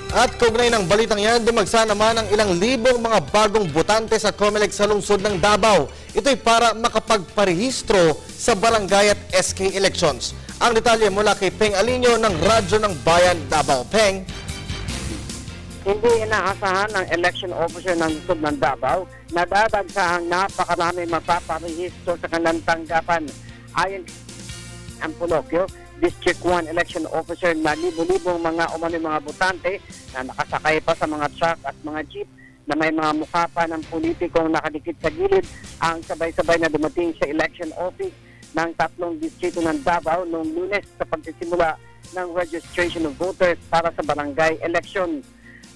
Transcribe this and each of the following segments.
At kaugnay ng balitang yan, dumagsa naman ang ilang libong mga bagong botante sa COMELEC sa lungsod ng Davao. Ito'y para makapagparehistro sa barangay at SK elections. Ang detalye mula kay Peng Alinio ng Radyo ng Bayan, Davao. Peng. Hindi inaasahan ng election officer ng lungsod ng Davao na dadagsahang napakarami mapaparehistro sa kanilang tanggapan. Ayon ang Pulokyo, District 1 election officer na libo-libong mga mga botante na nakasakay pa sa mga truck at mga jeep na may mga mukha pa ng politikong nakadikit sa gilid ang sabay-sabay na dumating sa election office ng 3 distrito ng Davao noong Lunes sa pagsisimula ng registration of voters para sa barangay election.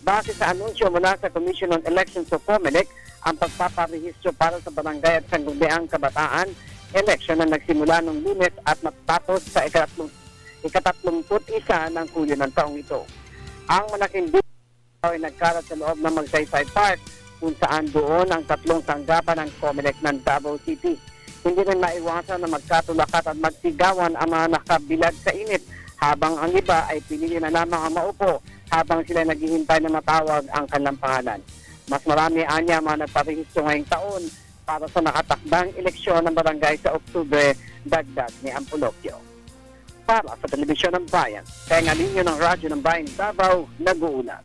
Base sa anunsyo mula sa Commission on Elections o COMELEC, ang pagpaparehistro para sa barangay at sangguniang kabataan election na nagsimula noong Lunes at matapos sa ika-31 ng Hulyo ng taong ito. Ang malaking dito ay nagkalat sa loob ng Magsaysay Park kung saan doon ang 3 tanggapan ng COMELEC ng Davao City. Hindi rin maiwasan na magkatulakat at magsigawan ang mga nakabilag sa init habang ang iba ay pinili na lamang ang maupo habang sila naghihintay na matawag ang kanilang pangalan. Mas marami anya mga nagparehistro ngayong taon para sa nakatakdang eleksyon ng barangay sa Oktubre, dagdag ni Ampulokyo. Para sa Telebisyon ng Bayan, Peng Alinio ng Radyo ng Bayan, Davao, nag-uulat.